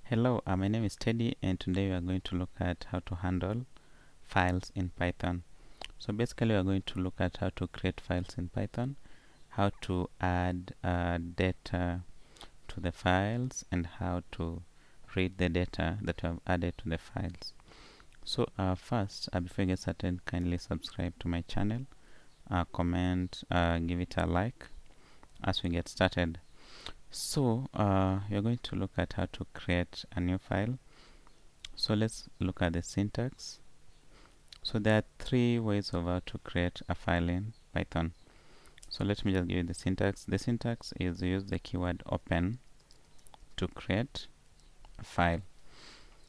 Hello, my name is Teddy, and today we are going to look at how to handle files in Python. So basically we are going to look at how to create files in Python, how to add data to the files, and how to read the data that we have added to the files. So first, before we get started, kindly subscribe to my channel, comment, give it a like as we get started. So you're going to look at how to create a new file. So let's look at the syntax. So there are three ways of how to create a file in Python. So let me just give you the syntax. The syntax is use the keyword open to create a file.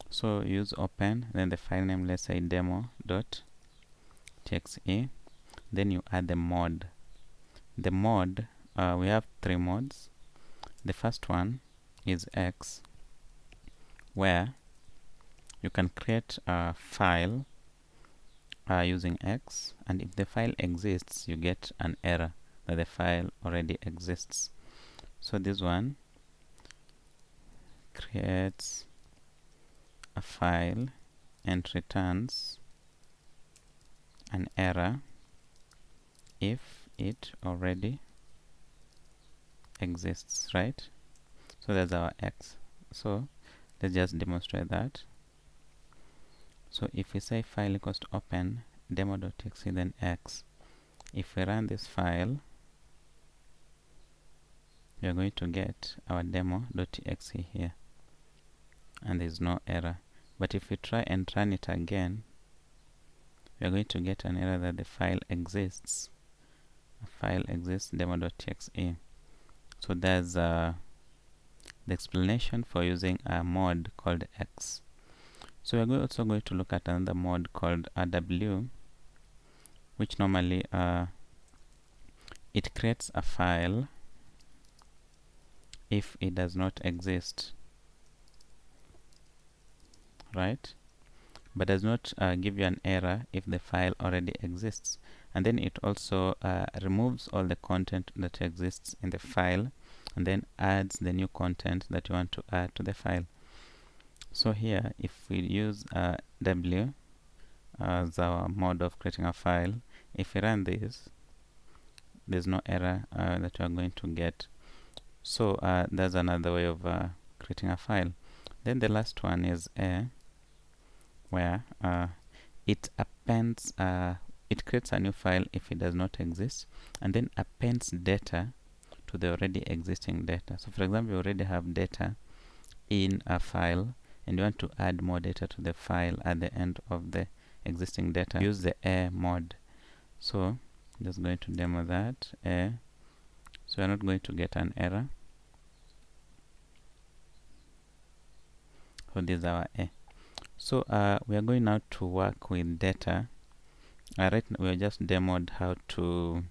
So use open, then the file name, let's say demo.txt. Then you add the mod. The mod, we have three mods. The first one is X, where you can create a file using X, and if the file exists, you get an error that the file already exists. So this one creates a file and returns an error if it already exists, right? So that's our X. So let's just demonstrate that. So if we say file equals to open demo.txt then X, if we run this file, we are going to get our demo.txt here, and there is no error. But if we try and run it again, we are going to get an error that the file exists. A file exists, demo.txt. So there's the explanation for using a mod called X. So we're also going to look at another mod called W, which normally it creates a file if it does not exist, right? But does not give you an error if the file already exists. And then it also removes all the content that exists in the file and then adds the new content that you want to add to the file. So here, if we use W as our mode of creating a file, if we run this, there's no error that we are going to get. So that's another way of creating a file. Then the last one is A, where it appends, it creates a new file if it does not exist, and then appends data to the already existing data. So for example, you already have data in a file, and you want to add more data to the file at the end of the existing data. Use the A mod. So I'm just going to demo that A. So we're not going to get an error. So this is our A. So we are going now to work with data. Right now we are just demoed how to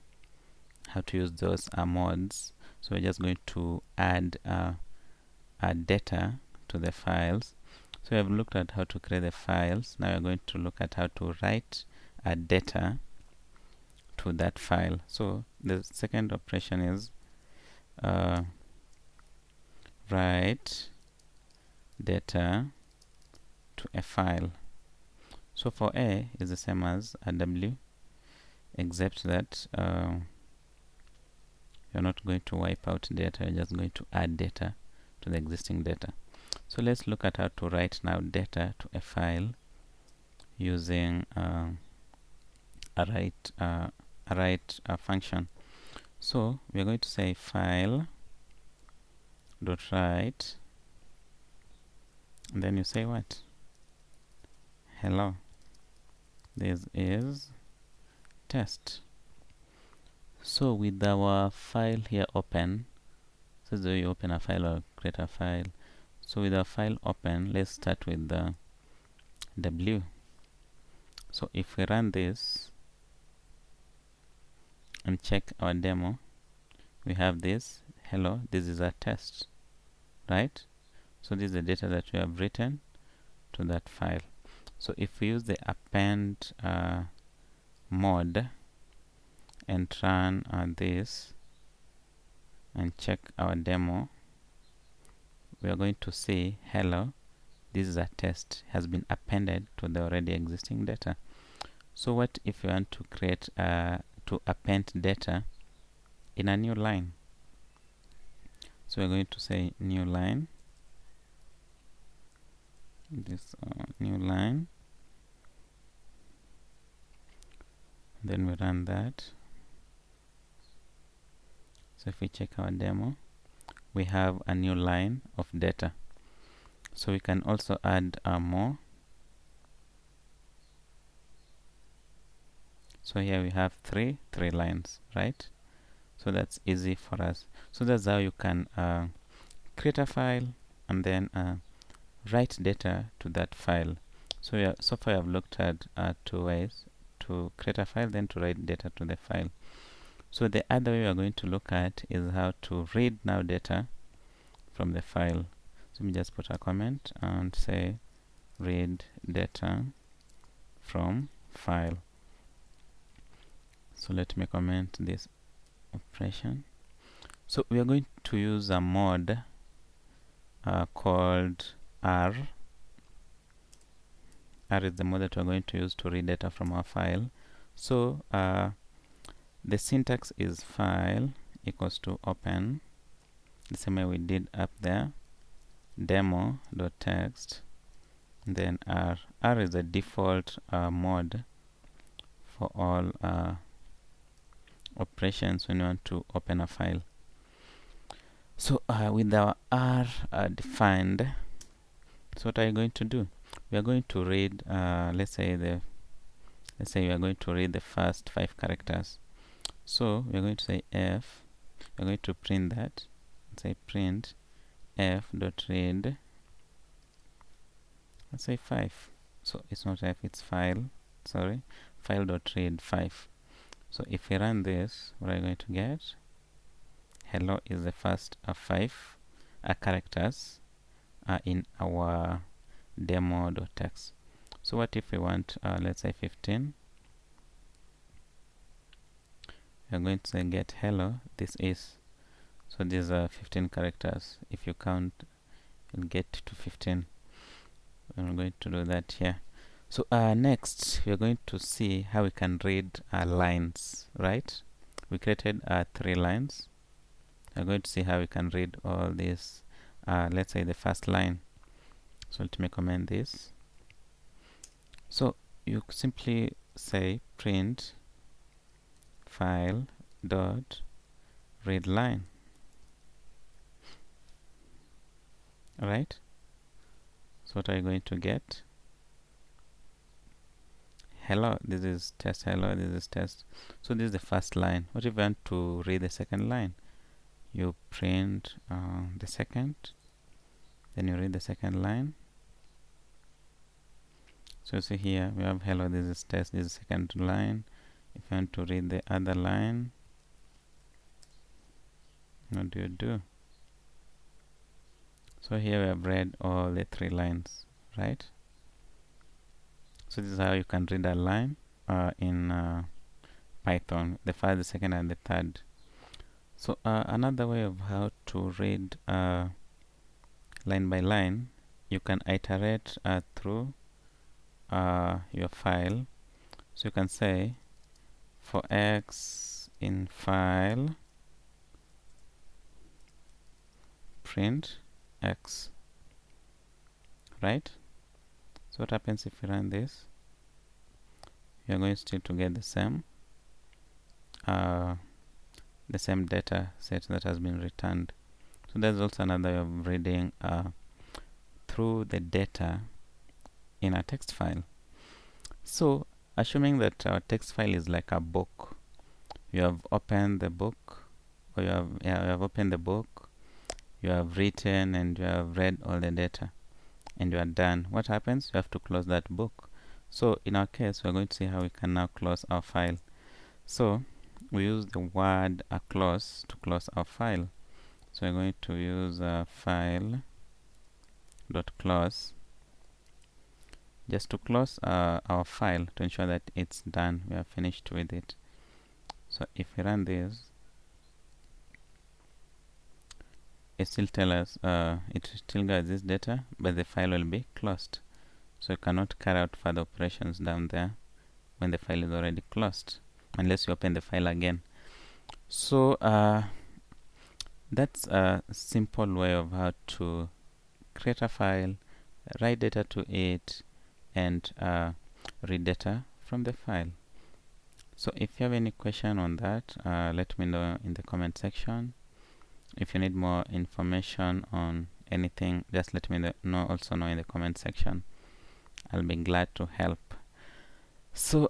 use those mods. So we're just going to add data to the files. So we have looked at how to create the files. Now we're going to look at how to write data to that file. So the second operation is write data to a file. So for A is the same as a W, except that you're not going to wipe out data, you're just going to add data to the existing data. So let's look at how to write now data to a file using a write function. So we're going to say file dot write, and then you say what? Hello. This is test. So with our file here open, so the way you open a file or create a file. So with our file open, let's start with the W. So if we run this and check our demo, we have this hello, this is a test, right? So this is the data that we have written to that file. So if we use the append mod and run this and check our demo, we are going to see hello, this is a test, has been appended to the already existing data. So what if you want to create to append data in a new line? So we're going to say new line, this new line, then we run that. So if we check our demo, we have a new line of data. So we can also add more. So here we have three lines, right? So that's easy for us. So that's how you can create a file and then write data to that file. So so far I've looked at two ways to create a file, then to write data to the file. So the other way we are going to look at is how to read now data from the file. So let me just put a comment and say read data from file. So let me comment this operation. So we are going to use a mod called R. R is the mod that we're going to use to read data from our file. So the syntax is file equals to open, the same way we did up there, demo.txt, then R. R is the default mod for all operations when you want to open a file. So with our R defined, so what are you going to do? We are going to read, let's say we are going to read the first 5 characters. So we are going to say f. We are going to print that. Say print f dot read. Let's say 5. So it's not f, it's file. Sorry, file dot read 5. So if we run this, what are you going to get? Hello is the first of 5 characters in our demo.txt. So what if we want, let's say 15? We're going to say get hello. This is, so these are 15 characters. If you count, you'll get to 15. I'm going to do that here. So next, we're going to see how we can read lines, right? We created 3 lines. We're going to see how we can read all these. Let's say the first line. So let me comment this. So you simply say print file dot read line. Alright? So what are you going to get? Hello, this is test, hello, this is test. So this is the first line. What if you want to read the second line? You print the second, then you read the second line. So see here, we have hello, this is test, this is second line. If you want to read the other line, what do you do? So here we have read all the 3 lines, right? So this is how you can read a line in Python, the first, the second, and the third. So another way of how to read line by line, you can iterate through your file. So you can say for x in file print x, right? So what happens if you run this? You're going still to get the same data set that has been returned. So there's also another way of reading through the data in a text file. So assuming that our text file is like a book, you have opened the book, or you have opened the book, you have written and you have read all the data, and you are done. What happens? You have to close that book. So in our case, we're going to see how we can now close our file. So we use the word close to close our file. So we're going to use file dot close just to close our file, to ensure that it's done, we are finished with it. So if we run this, it still tell us it still got this data, but the file will be closed. So you cannot carry out further operations down there when the file is already closed, unless you open the file again. So that's a simple way of how to create a file, write data to it, and read data from the file. So if you have any question on that, let me know in the comment section. If you need more information on anything, just let me know in the comment section. I'll be glad to help. So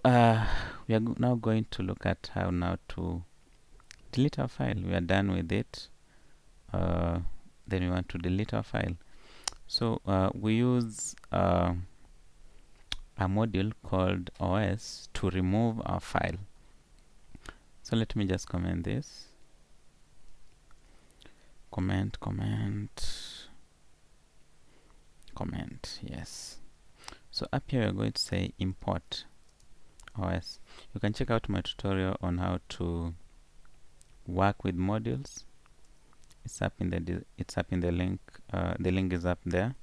we are now going to look at how now to delete our file. We are done with it. Then we want to delete our file. So we use a module called OS to remove our file. So let me just comment this. Comment, yes. So up here we're going to say import OS. You can check out my tutorial on how to work with modules. It's up in the link. The link is up there.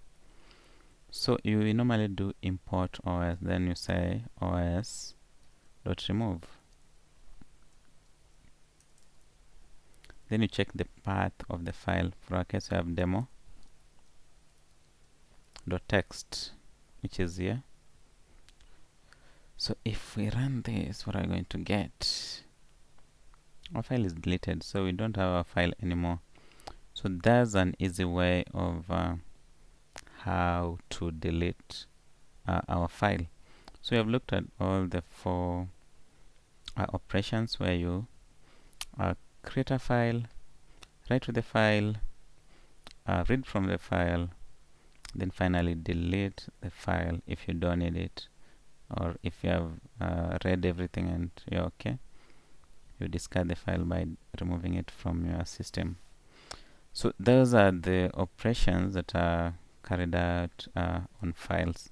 So you normally do import OS, then you say os.remove. Then you check the path of the file. For our case, we have demo.txt, which is here. So if we run this, what are we going to get? Our file is deleted, so we don't have our file anymore. So there's an easy way of how to delete our file. So we have looked at all the 4 operations where you create a file, write to the file, read from the file, then finally delete the file if you don't need it, or if you have read everything and you're okay, you discard the file by removing it from your system. So those are the operations that are carried out on files.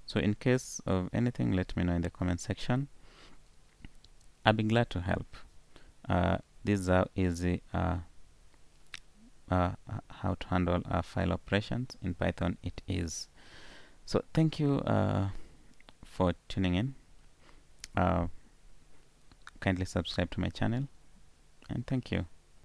So in case of anything, let me know in the comment section. I'll be glad to help. These are easy how to handle file operations in Python. It is. So thank you for tuning in. Kindly subscribe to my channel, and thank you.